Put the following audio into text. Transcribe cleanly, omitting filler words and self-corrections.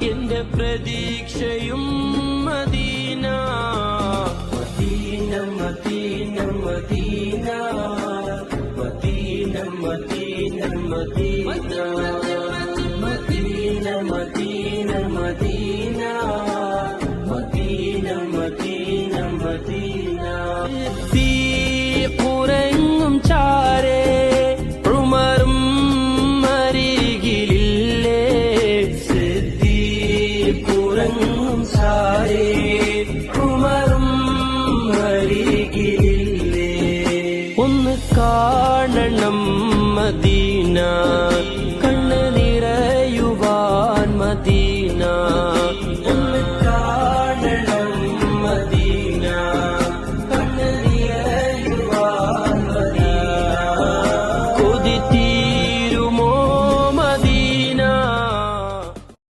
എന്റെ പ്രതീക്ഷയും Medina Medina Medina Medina Medina Medina Medina Medina Medina Medina Medina Medina Medina ഉറങ്ങും ചാരേ ഉമറും അരികിലില്ലേ ഉറങ്ങും ചാരേ ഉമറും അരികിലില്ലേ ഒന്ന് കാണണം മദീന